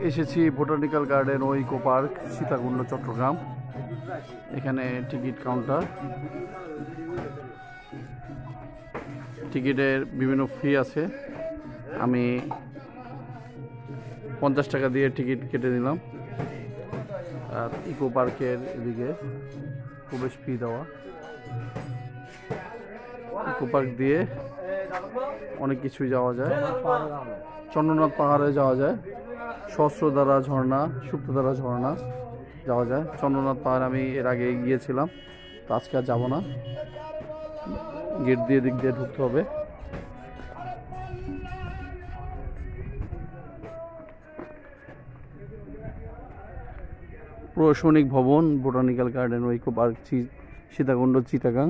এসেছি botanical garden ও eco park, Sitakunda, Chittagong. এখানে টিকিট কাউন্টার, টিকিটের বিভিন্ন ফি আছে। আমি 50 টাকা দিয়ে টিকিট কেটে নিলাম। আর ইকো পার্কের এদিকে প্রবেশ ফি দেওয়া। ইকো পার্ক দিয়ে অনেক কিছুই যাওয়া যায়। চন্দ্রনাথ পাহাড়ে যাওয়া যায়, সহস্রধারা ঝর্ণা, সুপ্তধারা ঝর্ণা যাওয়া যায়। চন্দ্রনাথ পাহাড় আমি এর আগে গিয়েছিলাম, তো আজকে আর যাবো না। গেট দিয়ে দিক দিয়ে ঢুকতে হবে। প্রশাসনিক ভবন, বোটানিক্যাল গার্ডেন ও ইকো পার্ক, সীতাকুণ্ড, চিটাগাং।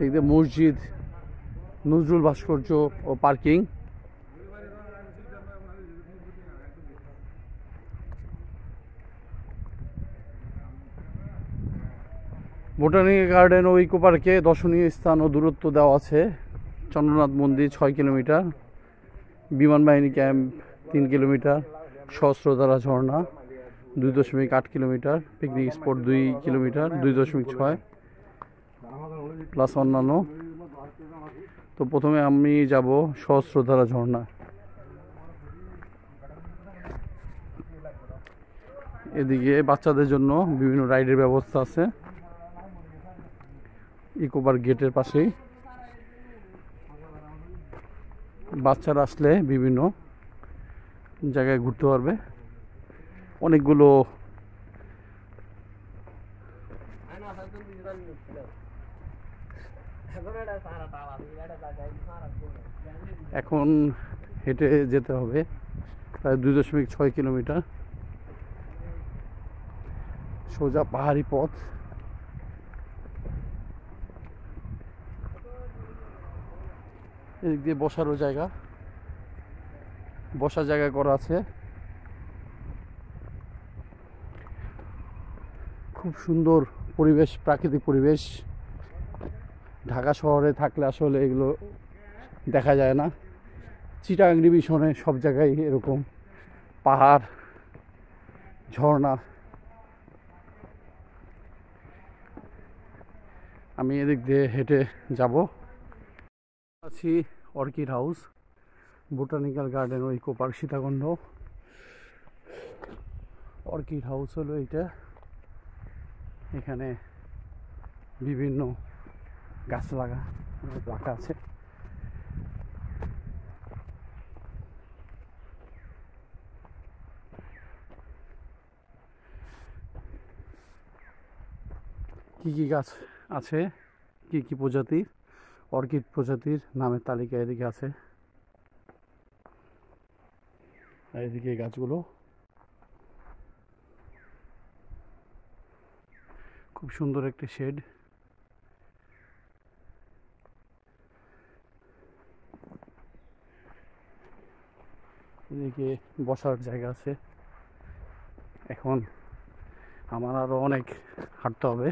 এদিকে মসজিদ, নজরুল ভাস্কর্য ও পার্কিং। বোটানিক্যাল গার্ডেন ও ইকো পার্কে দর্শনীয় স্থান ও দূরত্ব দেওয়া আছে। চন্দ্রনাথ মন্দির 6 কিলোমিটার, বিমান বাহিনী ক্যাম্প 3 কিলোমিটার, সহস্রধারা ঝর্ণা 2.8 kilometre, picnic spot 2 kilometre 2.6, plus অন্যান্য। তো প্রথমে আমি যাব সহস্রধারা ঝর্ণা। এদিকে বাচ্চাদের জন্য বিভিন্ন রাইডের ব্যবস্থা আছে ইকো পার্ক গেটের পাশেই। বাচ্চারা আসলে বিভিন্ন জায়গায় ঘুরতে পারবে। অনেকগুলো এখন হেঁটে যেতে হবে প্রায় 2.6 কিলোমিটার, সোজা পাহাড়ি পথ। এদিক দিয়ে বসারও জায়গা, বসার জায়গা করা আছে। খুব সুন্দর পরিবেশ, প্রাকৃতিক পরিবেশ। ঢাকা শহরে থাকলে আসলে এগুলো দেখা যায় না। চিটাগাং ডিভিশনে সব জায়গায় এরকম পাহাড়, ঝর্ণা। আমি এদিক দিয়ে হেঁটে যাব। আছি অর্কিড হাউস, বোটানিক্যাল গার্ডেন ও eco park, Sitakunda. Orchid house হলো এইটা। এখানে বিভিন্ন গাছ রাখা আছে। কি কি গাছ আছে, কি কি প্রজাতির অর্কিড প্রজাতির নামের তালিকা এদিকে আছে। এদিকে গাছগুলো খুব সুন্দর একটি শেড। এদিকে বসার জায়গা আছে। এখন আমার আরো অনেক হাঁটতে হবে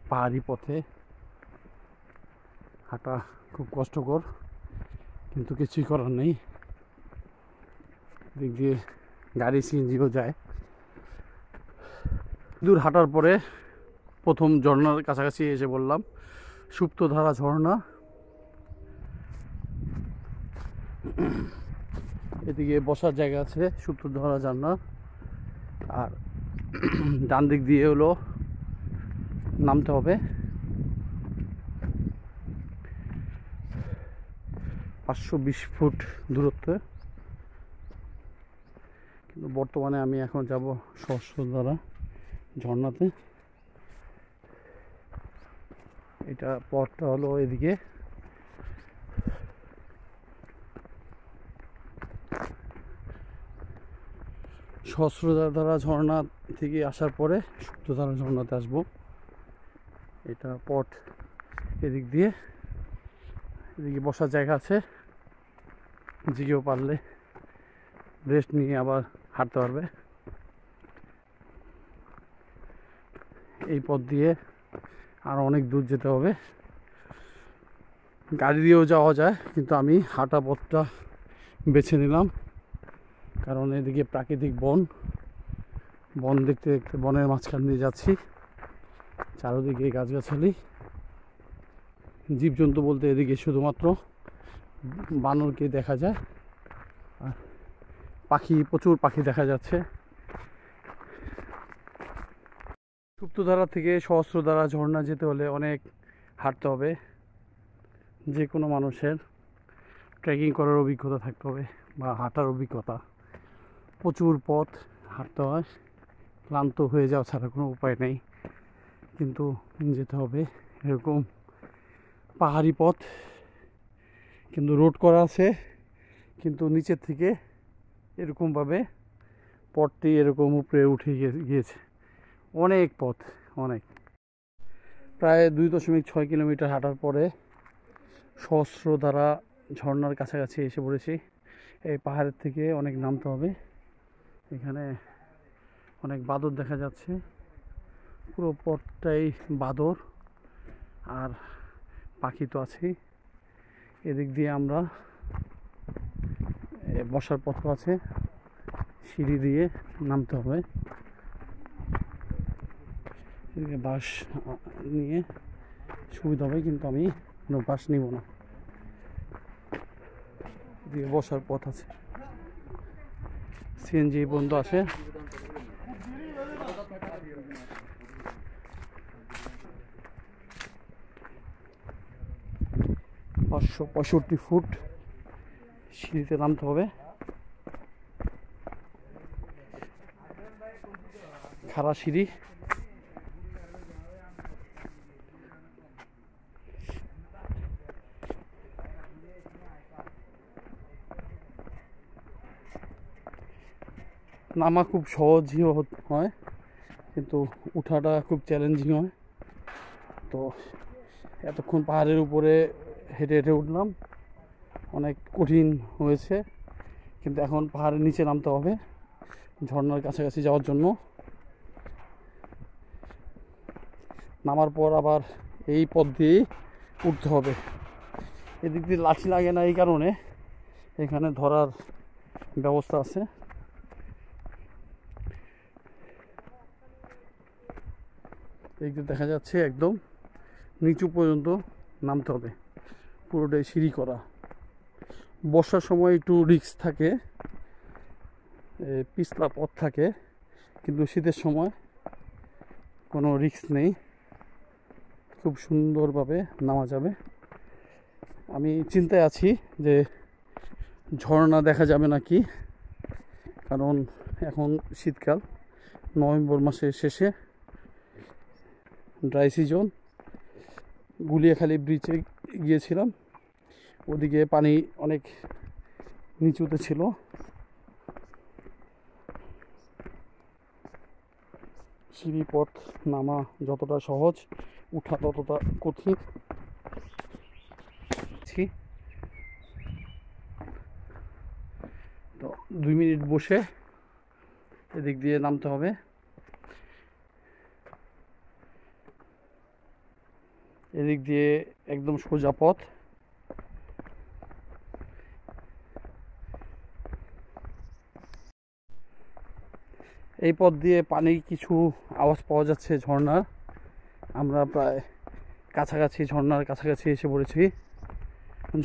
পাহাড়ি পথে। হাঁটা খুব কষ্টকর, কিন্তু কিছুই করার নেই। দিক দিয়ে গাড়ি সিএনজিও যায়। দূর হাঁটার পরে প্রথম ঝর্ণার কাছাকাছি এসে বললাম, সুপ্তধারা ঝর্ণা। এদিকে বসার জায়গা আছে সুপ্তধারা ঝর্ণা। আর ডান দিক দিয়ে হলো নামতে হবে। 520 ফুট দূরত্বে। কিন্তু বর্তমানে আমি এখন যাব সহস্রধারা ঝর্ণাতে। এটা পথটা হলো এদিকে। সহস্রধারা ঝর্ণা থেকে আসার পরে সুপ্তধারা ঝর্ণাতে আসবো। এটা পথ এদিক দিয়ে। এদিকে বসার জায়গা আছে, যে কেউ পারলে রেস্ট নিয়ে আবার হাঁটতে পারবে। এই পথ দিয়ে আর অনেক দূর যেতে হবে। গাড়ি দিয়েও যাওয়া যায়, কিন্তু আমি হাঁটা পথটা বেছে নিলাম, কারণ এদিকে প্রাকৃতিক বন দেখতে দেখতে বনের মাঝখান দিয়ে যাচ্ছি। চারদিকে গাছগাছালি, জীবজন্তু বলতে এদিকে শুধুমাত্র বানরকে দেখা যায়, আর পাখি, প্রচুর পাখি দেখা যাচ্ছে। সুপ্তধারা থেকে সহস্রধারা ঝর্ণা যেতে হলে অনেক হাঁটতে হবে। যে কোনো মানুষের ট্রেকিং করার অভিজ্ঞতা থাকতে হবে বা হাঁটার অভিজ্ঞতা। প্রচুর পথ হাঁটতে হয়, ক্লান্ত হয়ে যাওয়া ছাড়া কোনো উপায় নেই, কিন্তু যেতে হবে। এরকম পাহাড়ি পথ, কিন্তু রোড করা আছে, কিন্তু নিচের থেকে এরকমভাবে পথটি এরকম উপরে উঠে গিয়েছে। অনেক পথ, অনেক, প্রায় 2.6 কিলোমিটার হাঁটার পরে সহস্রধারা ঝর্ণার কাছাকাছি এসে পড়েছি। এই পাহাড়ের থেকে অনেক নামতে হবে। এখানে অনেক বাদর দেখা যাচ্ছে, পুরো পথটাই বাদর, আর পাখি তো আছেই। এদিক দিয়ে আমরা বসার পথও আছে, সিঁড়ি দিয়ে নামতে হবে। এদিকে বাস নিয়ে সুবিধা হবে, কিন্তু আমি কোনো বাস নিব না। এদিকে বসার পথ আছে, সিএনজি বন্ধ আছে। 565 ফুট সিঁড়িতে নামতে হবে। খাড়া সিঁড়ি, নামা খুব সহজই হয়, কিন্তু উঠাটা খুব চ্যালেঞ্জিং হয়। তো এতক্ষণ পাহাড়ের উপরে হেঁটে হেঁটে উঠলাম, অনেক কঠিন হয়েছে, কিন্তু এখন পাহাড়ের নিচে নামতে হবে ঝর্ণার কাছাকাছি যাওয়ার জন্য। নামার পর আবার এই পথ দিয়েই উঠতে হবে। এদিক দিয়ে লাঠি লাগে না, এই কারণে এখানে ধরার ব্যবস্থা আছে। এই যে দেখা যাচ্ছে একদম নিচু পর্যন্ত নামতে হবে, পুরোটাই সিঁড়ি করা। বর্ষার সময় একটু রিস্ক থাকে, পিছলা পথ থাকে, কিন্তু শীতের সময় কোনো রিস্ক নেই, খুব সুন্দরভাবে নামা যাবে। আমি চিন্তায় আছি যে ঝর্ণা দেখা যাবে নাকি, কারণ এখন শীতকাল, নভেম্বর মাসের শেষে ড্রাই সিজন। গুলিয়াখালী ব্রিজে গিয়েছিলাম, ওদিকে পানি অনেক নিচুতে ছিল। সিঁড়ি পথ নামা যতটা সহজ, উঠা ততটা কঠিন। তো 2 মিনিট বসে এদিক দিয়ে নামতে হবে। এদিক দিয়ে একদম সোজা পথ। এই পথ দিয়ে পানির কিছু আওয়াজ পাওয়া যাচ্ছে ঝর্ণার। আমরা প্রায় কাছাকাছি, ঝর্ণার কাছাকাছি এসে পড়েছি।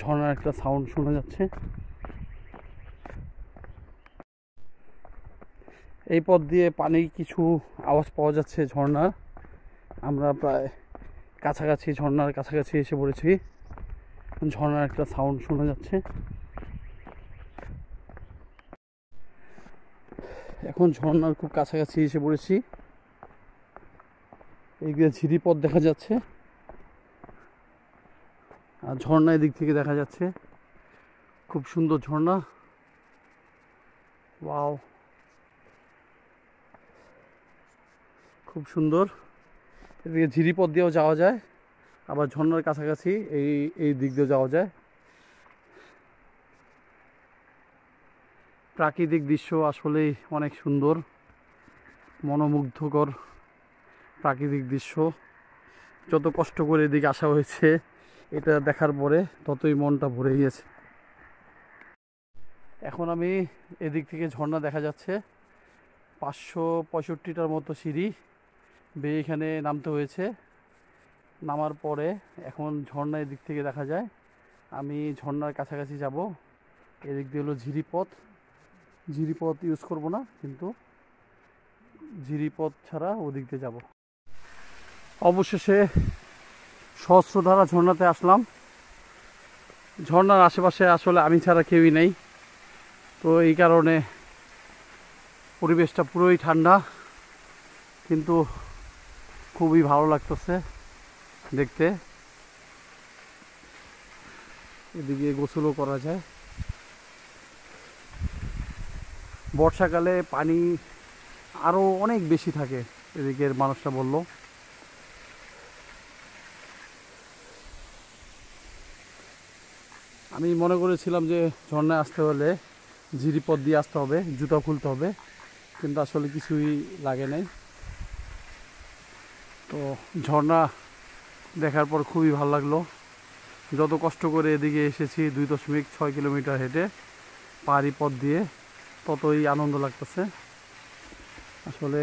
ঝর্ণার একটা সাউন্ড শোনা যাচ্ছে। এই পথ দিয়ে পানির কিছু আওয়াজ পাওয়া যাচ্ছে ঝর্ণার। আমরা প্রায় কাছাকাছি, ঝর্ণার কাছাকাছি এসে পড়েছি। ঝর্ণার একটা সাউন্ড শোনা যাচ্ছে। এখন ঝর্ণার খুব কাছাকাছি এসে পড়েছি। এই যে ঝিরি পথ দেখা যাচ্ছে, আর ঝর্ণা এদিক থেকে দেখা যাচ্ছে। খুব সুন্দর ঝর্ণা, ওয়াও, খুব সুন্দর। এদিকে ঝিরি পথ দিয়েও যাওয়া যায়, আবার ঝর্ণার কাছাকাছি এই দিক দিয়ে যাওয়া যায়। প্রাকৃতিক দৃশ্য আসলেই অনেক সুন্দর, মনোমুগ্ধকর প্রাকৃতিক দৃশ্য। যত কষ্ট করে এদিকে আসা হয়েছে, এটা দেখার পরে ততই মনটা ভরে গিয়েছে। এখন আমি এদিক থেকে ঝর্ণা দেখা যাচ্ছে, 565টার মতো সিঁড়ি বেয়ে এখানে নামতে হয়েছে। নামার পরে এখন ঝর্ণা এদিক থেকে দেখা যায়। আমি ঝর্ণার কাছাকাছি যাব। এদিক দিয়ে হলো ঝিরিপথ। ঝিরিপথ ইউজ করব না, কিন্তু ঝিরিপথ ছাড়া ওদিক দিয়ে যাব। অবশেষে সহস্রধারা ঝর্ণাতে আসলাম। ঝর্ণার আশেপাশে আসলে আমি ছাড়া কেউই নেই, তো এই কারণে পরিবেশটা পুরোই ঠান্ডা, কিন্তু খুবই ভালো লাগতেছে দেখতে। এদিকে গোসলও করা যায়। বর্ষাকালে পানি আরও অনেক বেশি থাকে, এদিকের মানুষটা বলল। আমি মনে করেছিলাম যে ঝর্ণায় আসতে হলে ঝিরিপথ দিয়ে আসতে হবে, জুতা খুলতে হবে, কিন্তু আসলে কিছুই লাগে নাই। তো ঝর্ণা দেখার পর খুবই ভালো লাগলো। যত কষ্ট করে এদিকে এসেছি 2.6 কিলোমিটার হেঁটে পাহাড়ি পথ দিয়ে, ততই আনন্দ লাগতেছে। আসলে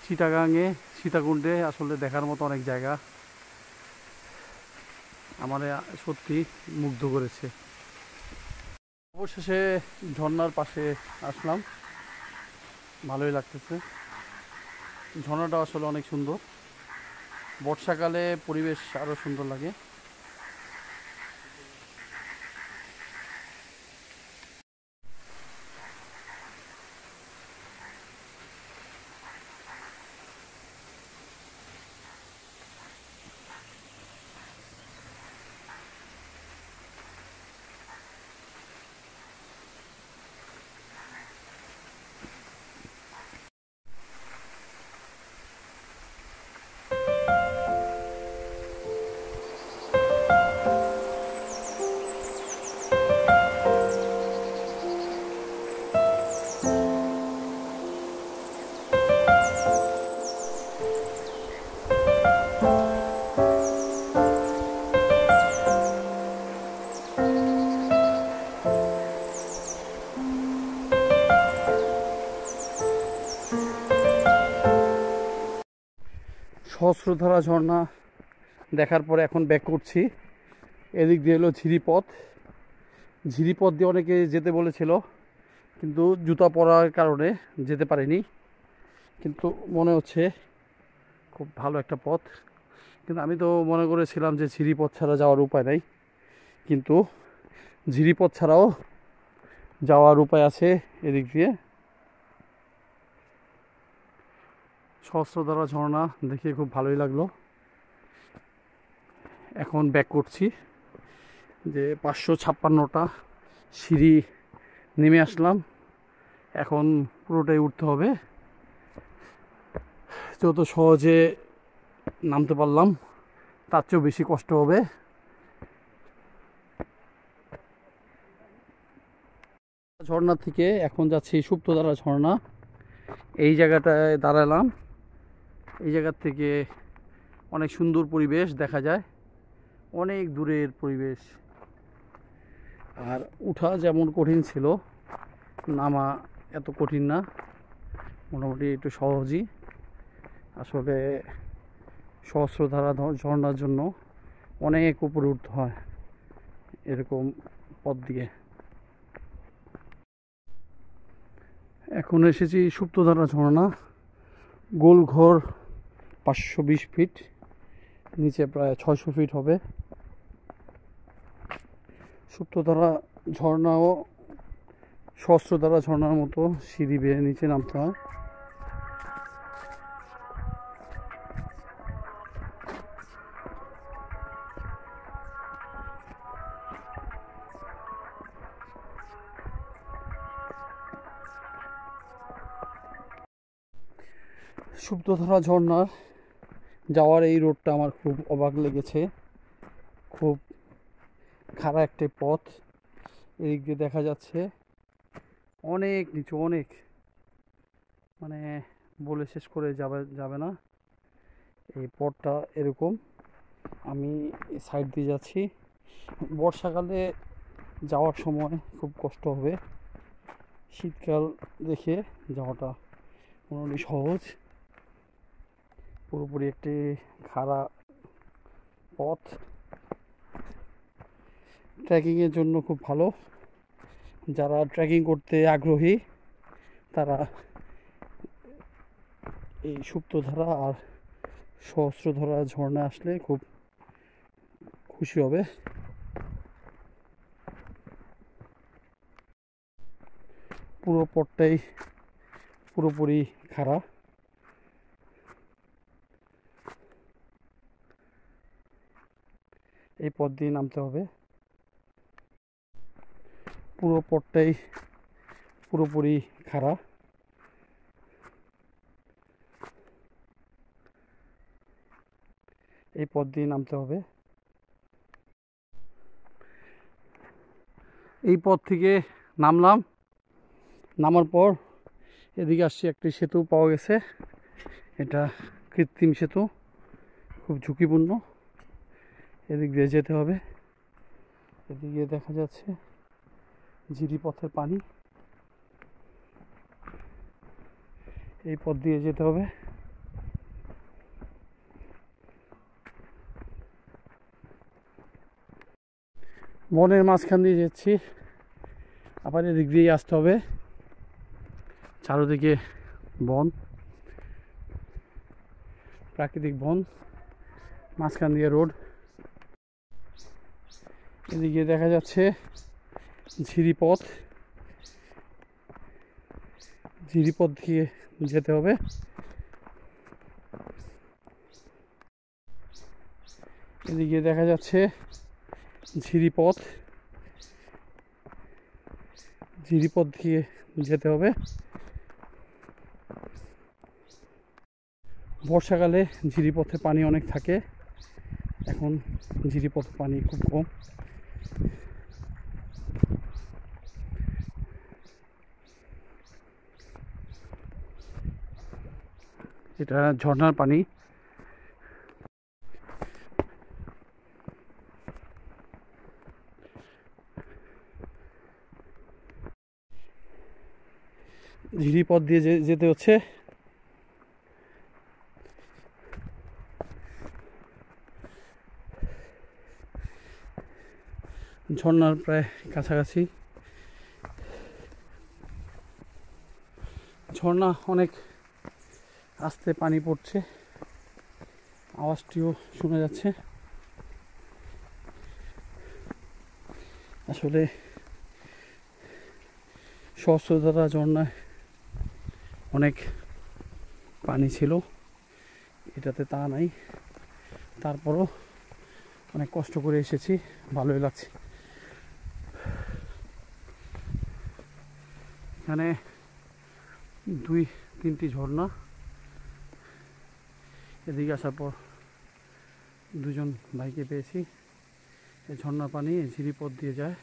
চিটাগাঙে সীতাকুণ্ডে আসলে দেখার মতো অনেক জায়গা আমার সত্যি মুগ্ধ করেছে। অবশেষে ঝর্ণার পাশে আসলাম, ভালোই লাগতেছে। ঝর্ণাটা আসলে অনেক সুন্দর, বর্ষাকালে পরিবেশ আরও সুন্দর লাগে। সহস্রধারা ঝর্ণা দেখার পরে এখন ব্যাক করছি। এদিক দিয়ে হলো ঝিরিপথ। ঝিরিপথ দিয়ে অনেকে যেতে বলেছিল, কিন্তু জুতা পরার কারণে যেতে পারিনি। কিন্তু মনে হচ্ছে খুব ভালো একটা পথ। কিন্তু আমি তো মনে করেছিলাম যে ঝিরিপথ ছাড়া যাওয়ার উপায় নাই, কিন্তু ঝিরিপথ ছাড়াও যাওয়ার উপায় আছে এদিক দিয়ে। সহস্রধারা ঝর্ণা দেখে খুব ভালোই লাগলো। এখন ব্যাক করছি, যে 556টা সিঁড়ি নেমে আসলাম। এখন পুরোটাই উঠতে হবে। যত সহজে নামতে পারলাম তার চেয়েও বেশি কষ্ট হবে। ঝর্ণা থেকে এখন যাচ্ছি সুপ্তধারা ঝর্ণা। এই জায়গাটায় দাঁড়ালাম। এই জায়গার থেকে অনেক সুন্দর পরিবেশ দেখা যায়, অনেক দূরের পরিবেশ। আর উঠা যেমন কঠিন ছিল, নামা এত কঠিন না, মোটামুটি একটু সহজই। আসলে সহস্রধারা ঝর্ণার জন্য অনেক উপরে উঠতে হয় এরকম পথ দিয়ে। এখন এসেছি সুপ্তধারা ঝর্ণা। গোলঘর 520 ফিট, নিচে প্রায় 600 ফিট হবে। সুপ্তধারা ঝর্ণাও সহস্রধারা ঝর্ণার মতো সিঁড়ি বেয়ে নিচে নামতে হয়। সুপ্তধারা ঝর্ণার যাওয়ার এই রোডটা আমার খুব অবাক লেগেছে। খুব খাড়া একটা পথ, এদিক দিয়ে দেখা যাচ্ছে অনেক নিচু, অনেক মানে বলে শেষ করে যাবে না। এই পথটা এরকম, আমি সাইড দিয়ে যাচ্ছি। বর্ষাকালে যাওয়ার সময় খুব কষ্ট হবে, শীতকাল দেখে যাওয়াটা মোটামুটি সহজ। পুরোপুরি একটি খাড়া পথ, ট্রেকিংয়ের জন্য খুব ভালো। যারা ট্রেকিং করতে আগ্রহী তারা এই সুপ্তধারা আর সহস্রধারা ঝর্ণা আসলে খুব খুশি হবে। পুরো পথটাই পুরোপুরি খাড়া, এই পথ দিয়ে নামতে হবে। পুরো পথটাই পুরোপুরি খাড়া, এই পথ দিয়ে নামতে হবে। এই পথ থেকে নামলাম, নামার পর এদিকে আসছি, একটি সেতু পাওয়া গেছে। এটা কৃত্রিম সেতু, খুব ঝুঁকিপূর্ণ, এদিক দিয়ে যেতে হবে। এদিকে দেখা যাচ্ছে ঝিরিপথের পানি, এই পথ দিয়ে যেতে হবে। বনের মাঝখান দিয়ে যাচ্ছি, আবার এদিক দিয়েই আসতে হবে। চারদিকে বন, প্রাকৃতিক বন, মাঝখান দিয়ে রোড। এদিকে দেখা যাচ্ছে ঝিরিপথ, ঝিরিপথ দিয়ে যেতে হবে। এদিকে দেখা যাচ্ছে ঝিরিপথ, ঝিরিপথ দিয়ে যেতে হবে। বর্ষাকালে ঝিরিপথে পানি অনেক থাকে, এখন ঝিরিপথে পানি খুব কম। এটা ঝর্ণার পানি। ঝিরিপথ দিয়ে যেতে হচ্ছে। ঝর্ণার প্রায় কাছাকাছি। ঝর্ণা অনেক আস্তে পানি পড়ছে, আওয়াজটিও শোনা যাচ্ছে। আসলে সহস্রধারা ঝর্ণায় অনেক পানি ছিল, এটাতে তা নাই। তারপরও অনেক কষ্ট করে এসেছি, ভালোই লাগছে। এখানে 2-3টি ঝর্ণা, এদিকে আসার পর দুজন ভাইকে পেয়েছি। এই ঝর্ণার পানি ঝিরিপথ দিয়ে যায়।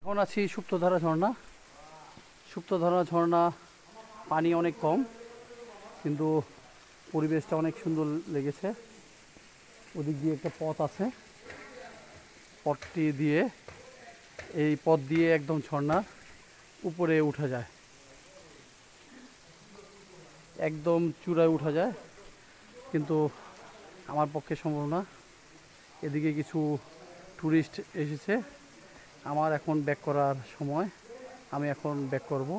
এখন আছি সুপ্তধারা ঝর্ণা। সুপ্তধারা ঝর্ণা পানি অনেক কম, কিন্তু পরিবেশটা অনেক সুন্দর লেগেছে। ওদিক দিয়ে একটা পথ আছে, পথটি দিয়ে, এই পথ দিয়ে একদম ঝর্ণার উপরে উঠা যায়, একদম চূড়ায় উঠা যায়, কিন্তু আমার পক্ষে সম্ভব না। এদিকে কিছু ট্যুরিস্ট এসেছে, আমার এখন ব্যাক করার সময়, আমি এখন ব্যাক করব।